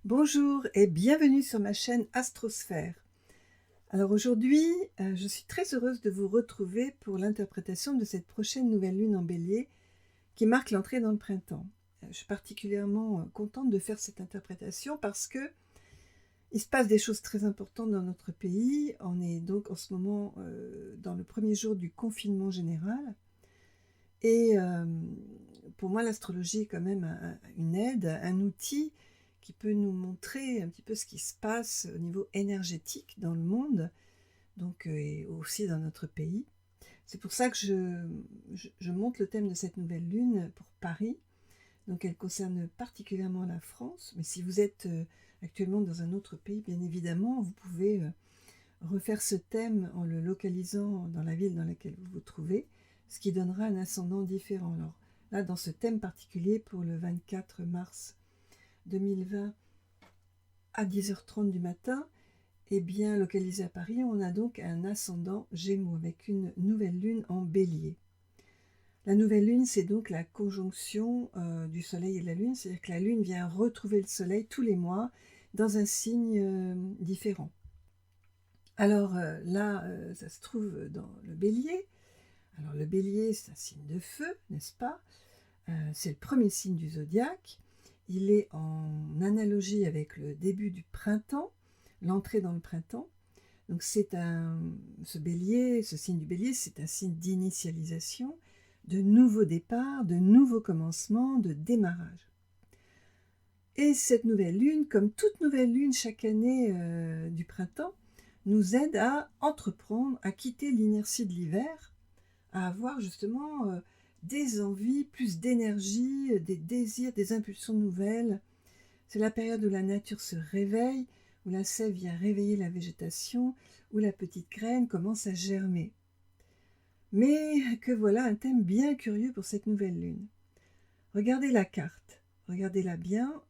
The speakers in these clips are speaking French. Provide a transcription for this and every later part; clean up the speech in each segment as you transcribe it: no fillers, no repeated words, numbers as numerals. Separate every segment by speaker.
Speaker 1: Bonjour et bienvenue sur ma chaîne Astrosphère. Alors aujourd'hui, je suis très heureuse de vous retrouver pour l'interprétation de cette prochaine nouvelle lune en Bélier qui marque l'entrée dans le printemps. Je suis particulièrement contente de faire cette interprétation parce que il se passe des choses très importantes dans notre pays. On est donc en ce moment dans le premier jour du confinement général. Et pour moi, l'astrologie est quand même une aide, un outil qui peut nous montrer un petit peu ce qui se passe au niveau énergétique dans le monde, donc et aussi dans notre pays. C'est pour ça que je montre le thème de cette nouvelle lune pour Paris. Donc elle concerne particulièrement la France, mais si vous êtes actuellement dans un autre pays, bien évidemment, vous pouvez refaire ce thème en le localisant dans la ville dans laquelle vous vous trouvez, ce qui donnera un ascendant différent. Alors là, dans ce thème particulier, pour le 24 mars 2020 à 10h30 du matin, eh bien, localisé à Paris, on a donc un ascendant Gémeaux avec une nouvelle lune en Bélier. La nouvelle lune, c'est donc la conjonction du Soleil et de la Lune, c'est-à-dire que la Lune vient retrouver le Soleil tous les mois dans un signe différent. Alors là, ça se trouve dans le Bélier. Alors le Bélier, c'est un signe de feu, n'est-ce pas? C'est le premier signe du zodiaque. Il est en analogie avec le début du printemps, l'entrée dans le printemps. Donc ce signe du Bélier, c'est un signe d'initialisation, de nouveaux départs, de nouveaux commencements, de démarrage. Et cette nouvelle lune, comme toute nouvelle lune chaque année du printemps, nous aide à entreprendre, à quitter l'inertie de l'hiver, à avoir justement des envies, plus d'énergie, des désirs, des impulsions nouvelles. C'est la période où la nature se réveille, où la sève vient réveiller la végétation, où la petite graine commence à germer. Mais que voilà un thème bien curieux pour cette nouvelle lune. Regardez la carte, regardez-la bien,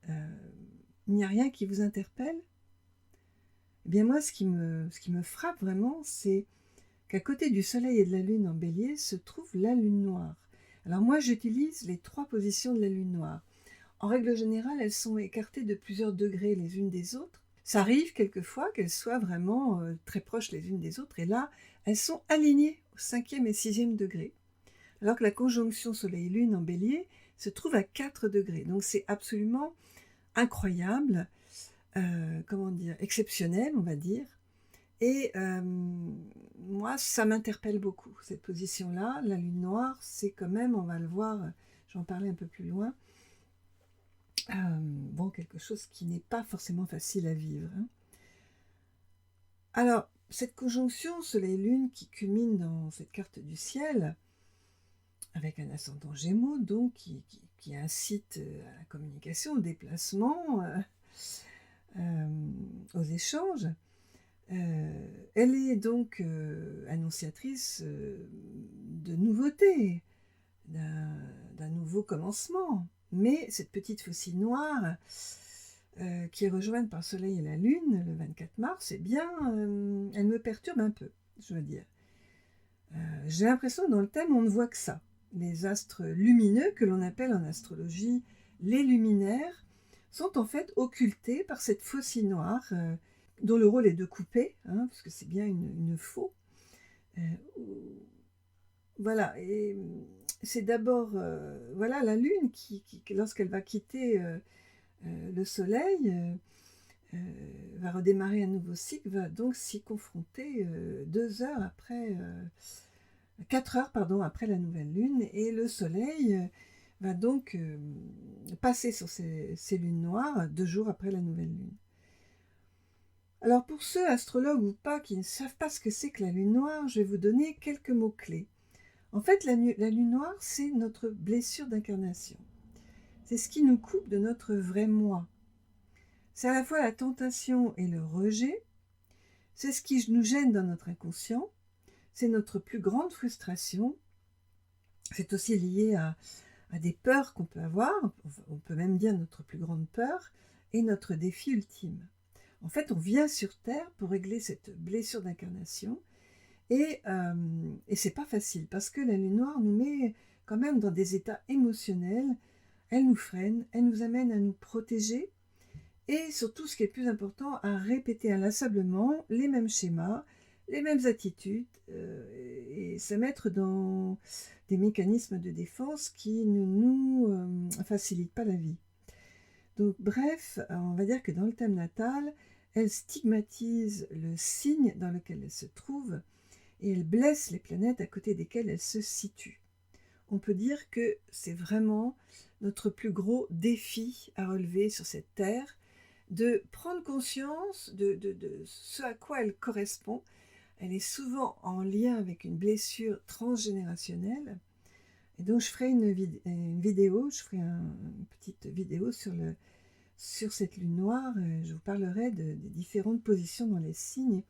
Speaker 1: il n'y a rien qui vous interpelle? Eh bien moi, ce qui me frappe vraiment, c'est qu'à côté du Soleil et de la Lune en Bélier se trouve la Lune noire. Alors moi, j'utilise les 3 positions de la Lune noire. En règle générale, elles sont écartées de plusieurs degrés les unes des autres. Ça arrive quelquefois qu'elles soient vraiment très proches les unes des autres, et là, elles sont alignées au 5e et 6e degré. Alors que la conjonction Soleil-Lune en Bélier se trouve à 4 degrés. Donc c'est absolument incroyable, exceptionnel, on va dire. Et moi, ça m'interpelle beaucoup, cette position-là. La lune noire, c'est quand même, on va le voir, j'en parlais un peu plus loin, quelque chose qui n'est pas forcément facile à vivre. Alors, cette conjonction Soleil-Lune qui culmine dans cette carte du ciel, avec un ascendant Gémeaux, donc, qui incite à la communication, au déplacement, aux échanges, elle est donc annonciatrice de nouveautés, d'un nouveau commencement. Mais cette petite faucille noire qui est rejointe par le Soleil et la Lune le 24 mars, eh bien, elle me perturbe un peu, je veux dire. J'ai l'impression que dans le thème, on ne voit que ça. Les astres lumineux, que l'on appelle en astrologie les luminaires, sont en fait occultés par cette faucille noire dont le rôle est de couper, parce que c'est bien une faux. Voilà, et c'est d'abord la Lune qui lorsqu'elle va quitter le Soleil, va redémarrer un nouveau cycle, va donc s'y confronter 4 heures après la nouvelle Lune, et le Soleil va donc passer sur ces lunes noires 2 jours après la nouvelle Lune. Alors pour ceux, astrologues ou pas, qui ne savent pas ce que c'est que la lune noire, je vais vous donner quelques mots-clés. En fait, la lune noire, c'est notre blessure d'incarnation. C'est ce qui nous coupe de notre vrai moi. C'est à la fois la tentation et le rejet. C'est ce qui nous gêne dans notre inconscient. C'est notre plus grande frustration. C'est aussi lié à des peurs qu'on peut avoir. On peut même dire notre plus grande peur et notre défi ultime. En fait, on vient sur Terre pour régler cette blessure d'incarnation, et c'est pas facile, parce que la lune noire nous met quand même dans des états émotionnels, elle nous freine, elle nous amène à nous protéger, et surtout, ce qui est le plus important, à répéter inlassablement les mêmes schémas, les mêmes attitudes, et se mettre dans des mécanismes de défense qui ne nous facilitent pas la vie. Donc bref, on va dire que dans le thème natal, elle stigmatise le signe dans lequel elle se trouve et elle blesse les planètes à côté desquelles elle se situe. On peut dire que c'est vraiment notre plus gros défi à relever sur cette Terre, de prendre conscience de ce à quoi elle correspond. Elle est souvent en lien avec une blessure transgénérationnelle. Et donc je ferai une vidéo, je ferai une petite vidéo sur cette lune noire. Je vous parlerai des différentes positions dans les signes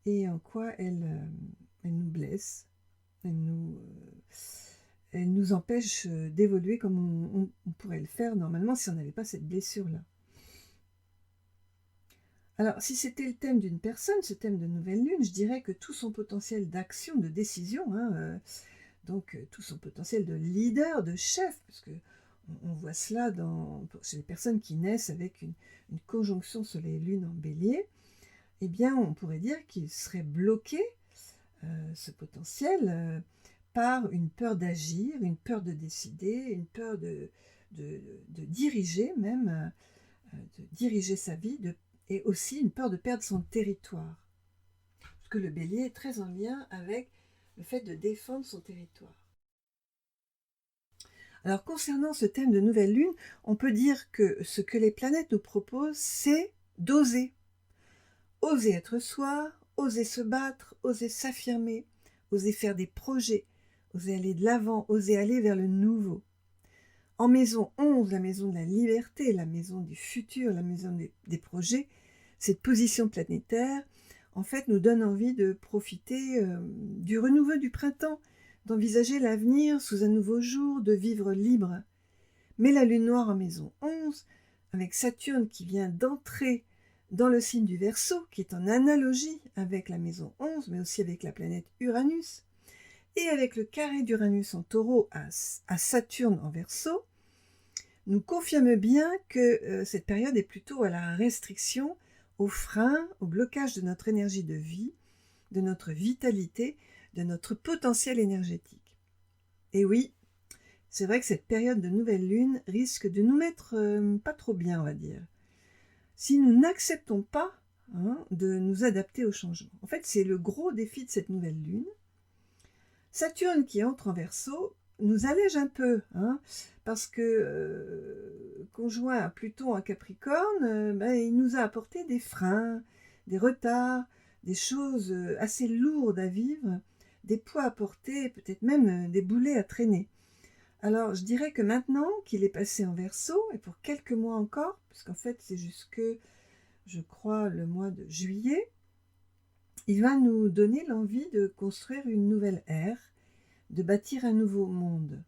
Speaker 1: et en quoi elle nous blesse, elle nous empêche d'évoluer comme on pourrait le faire normalement si on n'avait pas cette blessure-là. Alors, si c'était le thème d'une personne, ce thème de nouvelle lune, je dirais que tout son potentiel d'action, de décision, donc tout son potentiel de leader, de chef, parce que on voit cela chez les personnes qui naissent avec une conjonction sur les lunes en bélier, eh bien on pourrait dire qu'il serait bloqué, ce potentiel, par une peur d'agir, une peur de décider, une peur de diriger même, de diriger sa vie, et aussi une peur de perdre son territoire. Parce que le bélier est très en lien avec le fait de défendre son territoire. Alors concernant ce thème de nouvelle lune, on peut dire que ce que les planètes nous proposent, c'est d'oser. Oser être soi, oser se battre, oser s'affirmer, oser faire des projets, oser aller de l'avant, oser aller vers le nouveau. En maison 11, la maison de la liberté, la maison du futur, la maison des projets, cette position planétaire, en fait, nous donne envie de profiter du renouveau du printemps, d'envisager l'avenir sous un nouveau jour, de vivre libre. Mais la lune noire en maison 11, avec Saturne qui vient d'entrer dans le signe du Verseau, qui est en analogie avec la maison 11, mais aussi avec la planète Uranus, et avec le carré d'Uranus en Taureau à Saturne en Verseau, nous confirme bien que cette période est plutôt à la restriction, au frein, au blocage de notre énergie de vie, de notre vitalité, de notre potentiel énergétique. Et oui, c'est vrai que cette période de nouvelle lune risque de nous mettre pas trop bien, on va dire, si nous n'acceptons pas de nous adapter au changement. En fait, c'est le gros défi de cette nouvelle lune. Saturne qui entre en Verseau nous allège un peu, parce que conjoint à Pluton en Capricorne, il nous a apporté des freins, des retards, des choses assez lourdes à vivre, des poids à porter, peut-être même des boulets à traîner. Alors je dirais que maintenant qu'il est passé en Verseau, et pour quelques mois encore, puisqu'en fait c'est jusque, je crois, le mois de juillet, il va nous donner l'envie de construire une nouvelle ère, de bâtir un nouveau monde.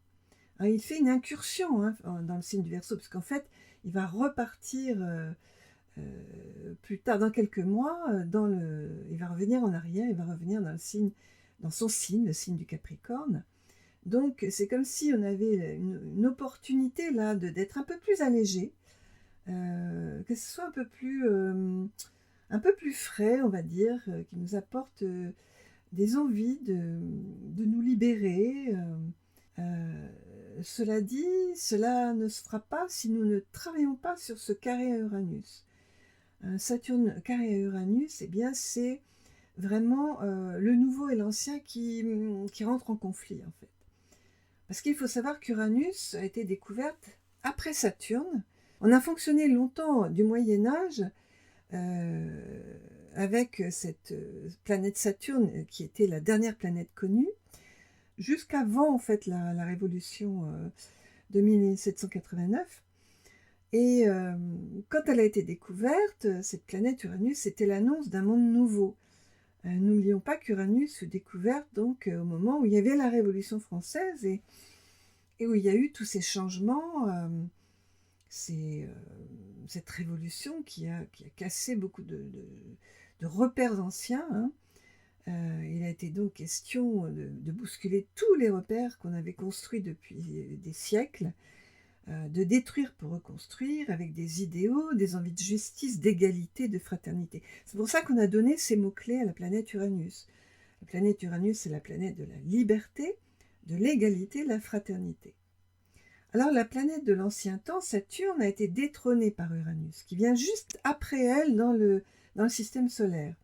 Speaker 1: Alors, il fait une incursion dans le signe du Verseau, parce qu'en fait, il va repartir plus tard, dans quelques mois, il va revenir en arrière, il va revenir dans son signe, le signe du Capricorne. Donc, c'est comme si on avait une opportunité là d'être un peu plus allégé, que ce soit un peu plus frais, on va dire, qui nous apporte des envies de nous libérer. Cela dit, cela ne se fera pas si nous ne travaillons pas sur ce carré à Uranus. Saturne carré à Uranus, eh bien, c'est vraiment le nouveau et l'ancien qui rentrent en conflit, en fait. Parce qu'il faut savoir qu'Uranus a été découverte après Saturne. On a fonctionné longtemps du Moyen-Âge avec cette planète Saturne qui était la dernière planète connue, jusqu'avant en fait la révolution de 1789. Et quand elle a été découverte, cette planète Uranus, c'était l'annonce d'un monde nouveau. N'oublions pas qu'Uranus fut découverte donc au moment où il y avait la Révolution française et où il y a eu tous ces changements, cette révolution qui a cassé beaucoup de repères anciens. Il a été donc question de bousculer tous les repères qu'on avait construits depuis des siècles, de détruire pour reconstruire avec des idéaux, des envies de justice, d'égalité, de fraternité. C'est pour ça qu'on a donné ces mots-clés à la planète Uranus. La planète Uranus, c'est la planète de la liberté, de l'égalité, de la fraternité. Alors la planète de l'ancien temps, Saturne, a été détrônée par Uranus, qui vient juste après elle dans le système solaire.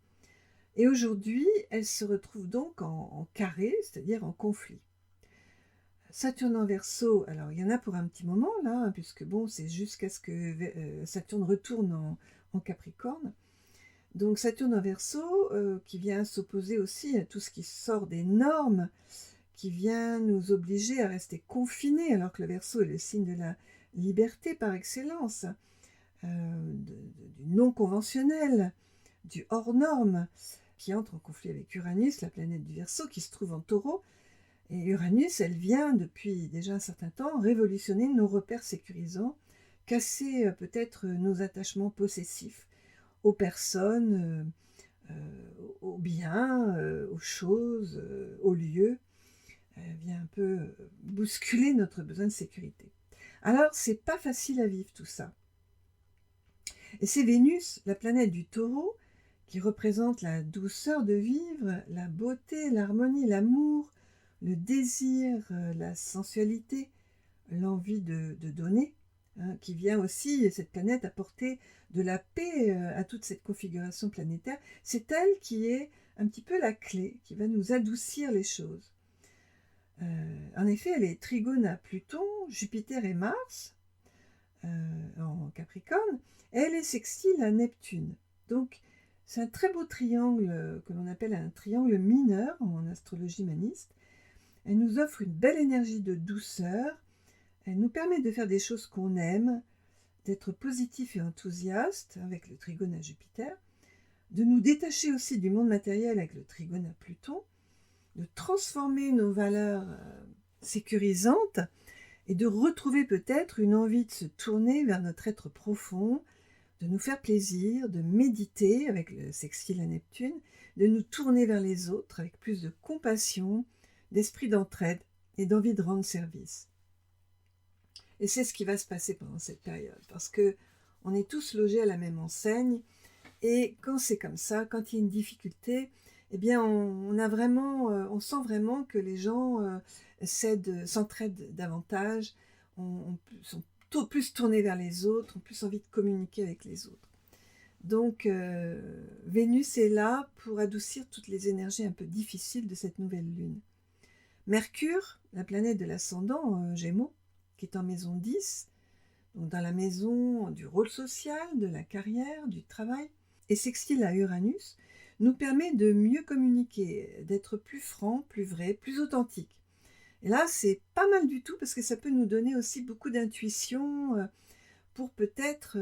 Speaker 1: Et aujourd'hui, elle se retrouve donc en carré, c'est-à-dire en conflit. Saturne en Verseau, alors il y en a pour un petit moment là, puisque bon, c'est jusqu'à ce que Saturne retourne en Capricorne. Donc Saturne en Verseau, qui vient s'opposer aussi à tout ce qui sort des normes, qui vient nous obliger à rester confinés, alors que le Verseau est le signe de la liberté par excellence, du non-conventionnel, du hors-norme, qui entre en conflit avec Uranus, la planète du Verseau, qui se trouve en Taureau. Et Uranus, elle vient depuis déjà un certain temps révolutionner nos repères sécurisants, casser peut-être nos attachements possessifs aux personnes, aux biens, aux choses, aux lieux. Elle vient un peu bousculer notre besoin de sécurité. Alors, c'est pas facile à vivre tout ça. Et c'est Vénus, la planète du Taureau, qui représente la douceur de vivre, la beauté, l'harmonie, l'amour, le désir, la sensualité, l'envie de donner, qui vient aussi, cette planète, apporter de la paix à toute cette configuration planétaire. C'est elle qui est un petit peu la clé, qui va nous adoucir les choses. En effet, elle est trigone à Pluton, Jupiter et Mars, en Capricorne, et elle est sextile à Neptune. Donc, c'est un très beau triangle que l'on appelle un triangle mineur en astrologie maniste. Elle nous offre une belle énergie de douceur, elle nous permet de faire des choses qu'on aime, d'être positif et enthousiaste avec le trigone à Jupiter, de nous détacher aussi du monde matériel avec le trigone à Pluton, de transformer nos valeurs sécurisantes et de retrouver peut-être une envie de se tourner vers notre être profond, de nous faire plaisir, de méditer avec le sextile à Neptune, de nous tourner vers les autres avec plus de compassion, d'esprit d'entraide et d'envie de rendre service. Et c'est ce qui va se passer pendant cette période, parce que on est tous logés à la même enseigne, et quand c'est comme ça, quand il y a une difficulté, eh bien on sent vraiment que les gens s'entraident davantage, sont plus tournés vers les autres, ont plus envie de communiquer avec les autres. Donc Vénus est là pour adoucir toutes les énergies un peu difficiles de cette nouvelle lune. Mercure, la planète de l'ascendant Gémeaux, qui est en maison 10, donc dans la maison du rôle social, de la carrière, du travail, et sextile à Uranus, nous permet de mieux communiquer, d'être plus franc, plus vrai, plus authentique. Et là, c'est pas mal du tout parce que ça peut nous donner aussi beaucoup d'intuition pour peut-être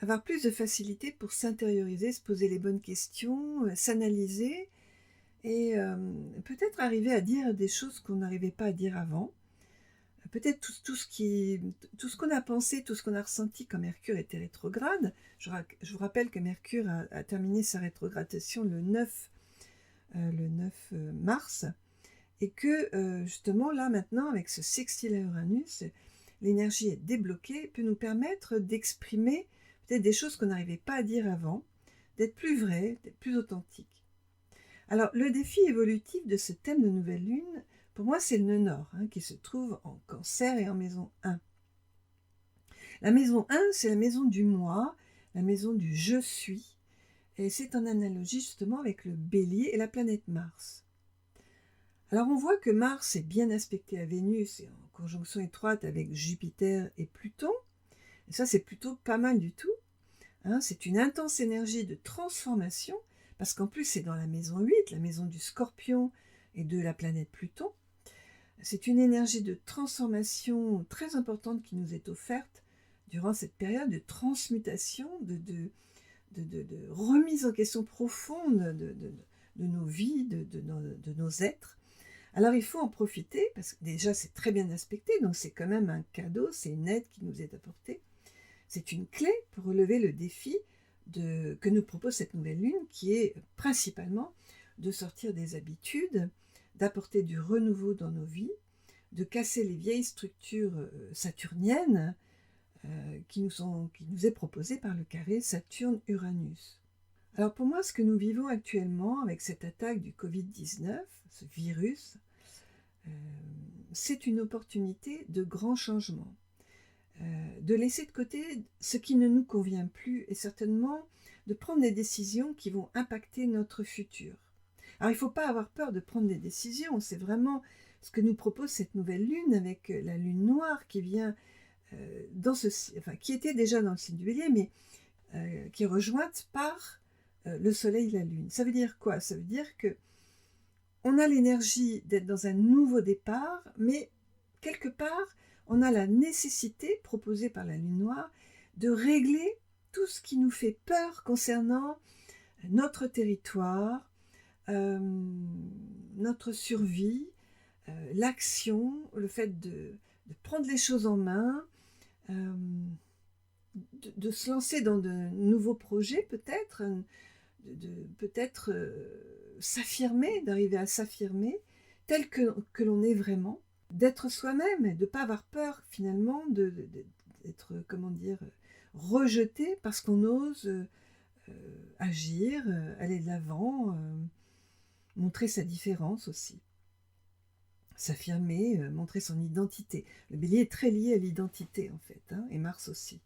Speaker 1: avoir plus de facilité pour s'intérioriser, se poser les bonnes questions, s'analyser et peut-être arriver à dire des choses qu'on n'arrivait pas à dire avant. Peut-être tout ce qu'on a pensé, tout ce qu'on a ressenti quand Mercure était rétrograde. Je vous rappelle que Mercure a terminé sa rétrogradation le 9 mars, et que justement là maintenant avec ce sextile à Uranus, l'énergie est débloquée, peut nous permettre d'exprimer peut-être des choses qu'on n'arrivait pas à dire avant, d'être plus vrai, d'être plus authentique. Alors le défi évolutif de ce thème de nouvelle lune, pour moi c'est le nœud nord, qui se trouve en Cancer et en maison 1. La maison 1, c'est la maison du moi, la maison du je suis, et c'est en analogie justement avec le bélier et la planète Mars. Alors on voit que Mars est bien aspecté à Vénus et en conjonction étroite avec Jupiter et Pluton. Et ça c'est plutôt pas mal du tout. C'est une intense énergie de transformation, parce qu'en plus c'est dans la maison 8, la maison du Scorpion et de la planète Pluton. C'est une énergie de transformation très importante qui nous est offerte durant cette période de transmutation, de remise en question profonde de nos vies, de nos êtres. Alors il faut en profiter, parce que déjà c'est très bien aspecté, donc c'est quand même un cadeau, c'est une aide qui nous est apportée. C'est une clé pour relever le défi que nous propose cette nouvelle lune, qui est principalement de sortir des habitudes, d'apporter du renouveau dans nos vies, de casser les vieilles structures saturniennes qui nous est proposée par le carré Saturne-Uranus. Alors pour moi, ce que nous vivons actuellement avec cette attaque du Covid-19, ce virus, c'est une opportunité de grand changement. De laisser de côté ce qui ne nous convient plus et certainement de prendre des décisions qui vont impacter notre futur. Alors il ne faut pas avoir peur de prendre des décisions, c'est vraiment ce que nous propose cette nouvelle lune avec la lune noire qui vient qui était déjà dans le signe du Bélier, mais qui est rejointe par le soleil et la lune. Ça veut dire quoi? Ça veut dire que on a l'énergie d'être dans un nouveau départ, mais quelque part, on a la nécessité, proposée par la lune noire, de régler tout ce qui nous fait peur concernant notre territoire, notre survie, l'action, le fait de prendre les choses en main, de se lancer dans de nouveaux projets peut-être, peut-être s'affirmer, d'arriver à s'affirmer tel que l'on est vraiment, d'être soi-même et de ne pas avoir peur finalement d'être, comment dire, rejeté parce qu'on ose agir, aller de l'avant, montrer sa différence aussi. S'affirmer, montrer son identité. Le Bélier est très lié à l'identité en fait, hein, et Mars aussi.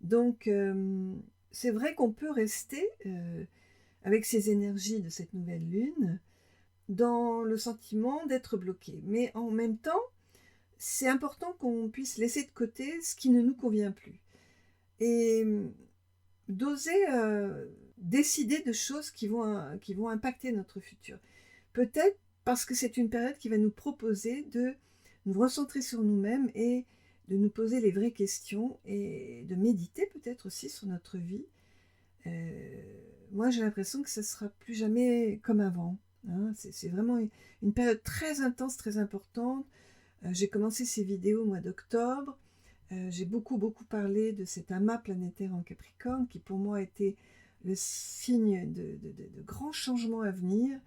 Speaker 1: Donc c'est vrai qu'on peut rester avec ces énergies de cette nouvelle lune dans le sentiment d'être bloqué. Mais en même temps, c'est important qu'on puisse laisser de côté ce qui ne nous convient plus. Et d'oser décider de choses qui vont impacter notre futur. Peut-être parce que c'est une période qui va nous proposer de nous recentrer sur nous-mêmes et de nous poser les vraies questions et de méditer peut-être aussi sur notre vie. Moi, j'ai l'impression que ça ne sera plus jamais comme avant. Hein. C'est vraiment une période très intense, très importante. J'ai commencé ces vidéos au mois d'octobre. J'ai beaucoup parlé de cet amas planétaire en Capricorne qui pour moi était le signe de grands changements à venir,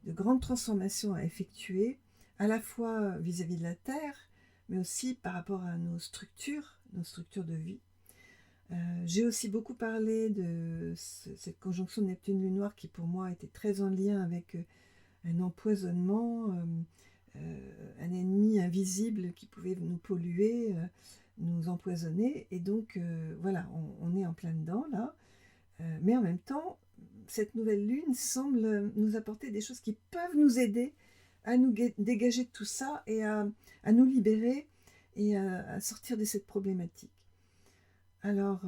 Speaker 1: de grandes transformations à effectuer, à la fois vis-à-vis de la Terre, mais aussi par rapport à nos structures de vie. J'ai aussi beaucoup parlé de cette conjonction de Neptune-Lune noire qui pour moi était très en lien avec un empoisonnement, un ennemi invisible qui pouvait nous polluer, nous empoisonner. Et donc voilà, on est en plein dedans là. Mais en même temps, cette nouvelle lune semble nous apporter des choses qui peuvent nous aider à nous dégager de tout ça et à nous libérer et à sortir de cette problématique. Alors,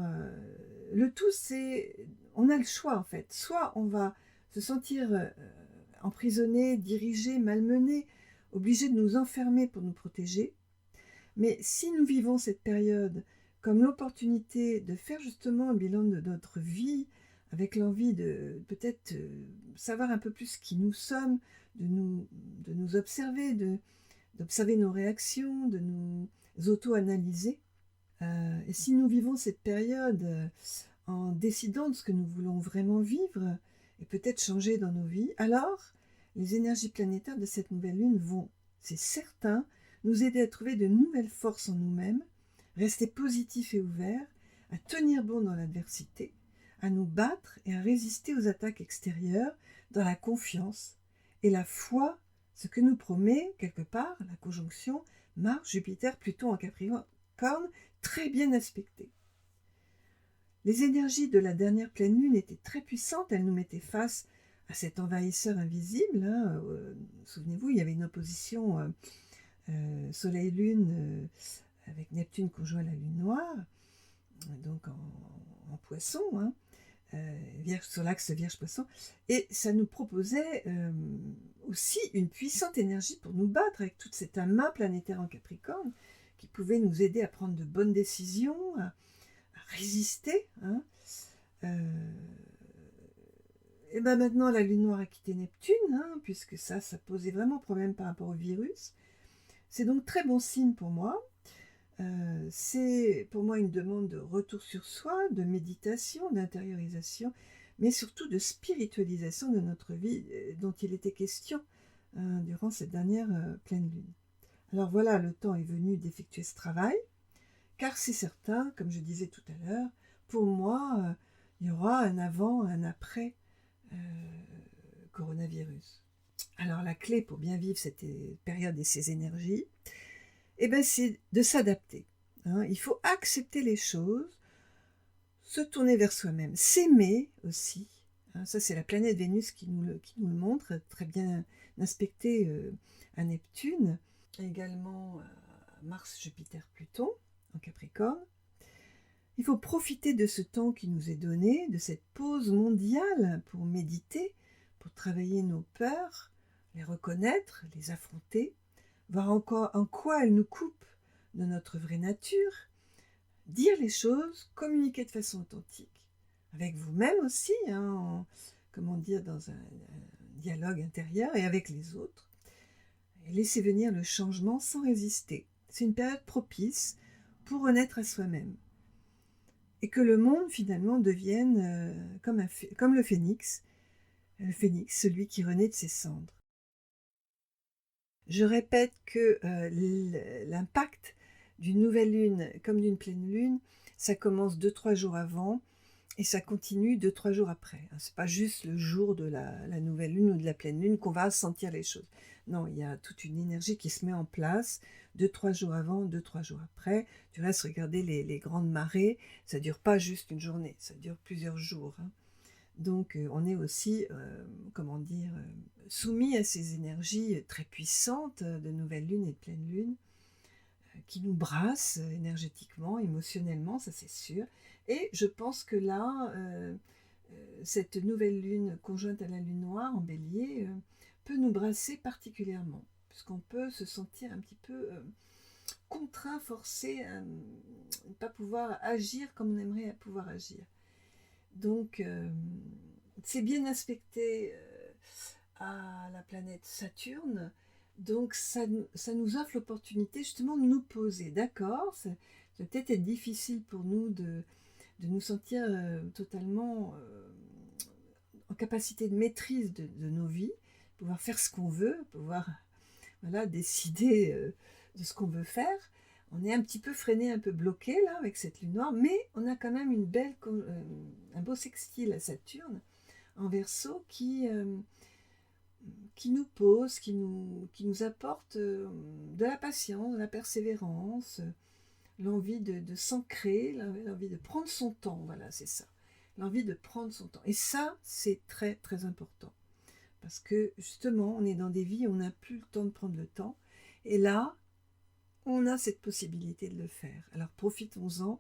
Speaker 1: le tout, c'est... On a le choix, en fait. Soit on va se sentir emprisonné, dirigé, malmené, obligé de nous enfermer pour nous protéger. Mais si nous vivons cette période comme l'opportunité de faire justement un bilan de notre vie, avec l'envie de peut-être savoir un peu plus qui nous sommes, de nous observer, d'observer nos réactions, de nous auto-analyser. Et si nous vivons cette période en décidant de ce que nous voulons vraiment vivre et peut-être changer dans nos vies, alors les énergies planétaires de cette nouvelle lune vont, c'est certain, nous aider à trouver de nouvelles forces en nous-mêmes, rester positifs et ouverts, à tenir bon dans l'adversité, à nous battre et à résister aux attaques extérieures dans la confiance et la foi, ce que nous promet quelque part la conjonction Mars, Jupiter, Pluton en Capricorne, très bien aspectée. Les énergies de la dernière pleine lune étaient très puissantes, elles nous mettaient face à cet envahisseur invisible. Hein. Souvenez-vous, il y avait une opposition Soleil-Lune avec Neptune conjoint la Lune noire, donc en Poisson, hein, sur l'axe Vierge-Poisson, et ça nous proposait aussi une puissante énergie pour nous battre avec toute cette amas planétaire en Capricorne qui pouvait nous aider à prendre de bonnes décisions, à résister. Hein. Et ben maintenant, la Lune noire a quitté Neptune, hein, puisque ça posait vraiment problème par rapport au virus. C'est donc très bon signe pour moi. C'est pour moi une demande de retour sur soi, de méditation, d'intériorisation, mais surtout de spiritualisation de notre vie dont il était question durant cette dernière pleine lune. Alors voilà, le temps est venu d'effectuer ce travail, car c'est certain, comme je disais tout à l'heure, pour moi, il y aura un avant, un après euh, coronavirus. Alors la clé pour bien vivre cette période et ces énergies, eh ben, c'est de s'adapter. Hein. Il faut accepter les choses, se tourner vers soi-même, s'aimer aussi. Hein. Ça, c'est la planète Vénus qui nous le montre, très bien inspectée à Neptune, également Mars, Jupiter, Pluton en Capricorne. Il faut profiter de ce temps qui nous est donné, de cette pause mondiale pour méditer, pour travailler nos peurs, les reconnaître, les affronter, voir encore en quoi elles nous coupent de notre vraie nature, dire les choses, communiquer de façon authentique, avec vous-même aussi, hein, comment dire, dans un dialogue intérieur et avec les autres, et laisser venir le changement sans résister. C'est une période propice pour renaître à soi-même. Et que le monde, finalement, devienne comme le phénix, celui qui renaît de ses cendres. Je répète que l'impact d'une nouvelle lune comme d'une pleine lune, ça commence 2-3 jours avant et ça continue 2-3 jours après. Ce n'est pas juste le jour de la nouvelle lune ou de la pleine lune qu'on va sentir les choses. Non, il y a toute une énergie qui se met en place 2-3 jours avant, 2-3 jours après. Du reste, regardez les grandes marées, ça ne dure pas juste une journée, ça dure plusieurs jours. Hein. Donc on est aussi, soumis à ces énergies très puissantes de nouvelle lune et de pleine lune, qui nous brassent énergétiquement, émotionnellement, ça c'est sûr. Et je pense que là, cette nouvelle lune conjointe à la lune noire en bélier peut nous brasser particulièrement, puisqu'on peut se sentir un petit peu contraint, forcé à ne pas pouvoir agir comme on aimerait pouvoir agir. Donc, c'est bien aspecté à la planète Saturne, donc ça nous offre l'opportunité justement de nous poser. D'accord, ça va peut-être être difficile pour nous de nous sentir totalement en capacité de maîtrise de nos vies, pouvoir faire ce qu'on veut, pouvoir décider de ce qu'on veut faire. On est un petit peu freiné, un peu bloqué là avec cette lune noire, mais on a quand même un beau sextile à Saturne en Verseau qui nous pose, qui nous apporte de la patience, de la persévérance, l'envie de s'ancrer, l'envie de prendre son temps, voilà, c'est ça. L'envie de prendre son temps. Et ça, c'est très, très important. Parce que, justement, on est dans des vies où on n'a plus le temps de prendre le temps. Et là, on a cette possibilité de le faire. Alors, profitons-en.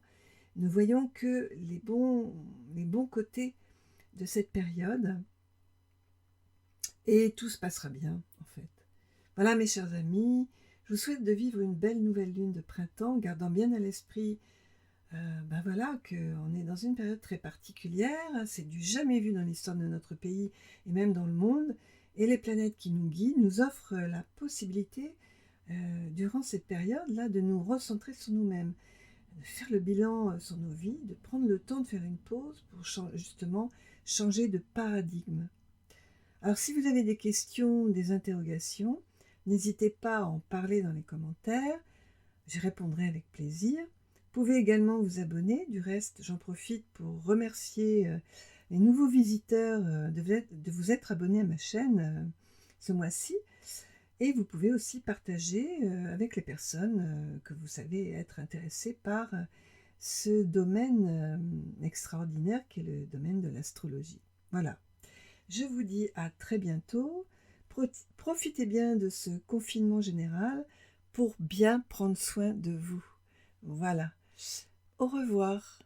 Speaker 1: Ne voyons que les bons côtés de cette période. Et tout se passera bien, en fait. Voilà, mes chers amis, je vous souhaite de vivre une belle nouvelle lune de printemps, gardant bien à l'esprit qu'on est dans une période très particulière, c'est du jamais vu dans l'histoire de notre pays et même dans le monde, et les planètes qui nous guident nous offrent la possibilité, durant cette période-là, de nous recentrer sur nous-mêmes, de faire le bilan sur nos vies, de prendre le temps de faire une pause pour justement changer de paradigme. Alors si vous avez des questions, des interrogations, n'hésitez pas à en parler dans les commentaires, j'y répondrai avec plaisir. Vous pouvez également vous abonner, du reste j'en profite pour remercier les nouveaux visiteurs de vous être abonnés à ma chaîne ce mois-ci. Et vous pouvez aussi partager avec les personnes que vous savez être intéressées par ce domaine extraordinaire qui est le domaine de l'astrologie. Voilà. Je vous dis à très bientôt. Profitez bien de ce confinement général pour bien prendre soin de vous. Voilà. Au revoir.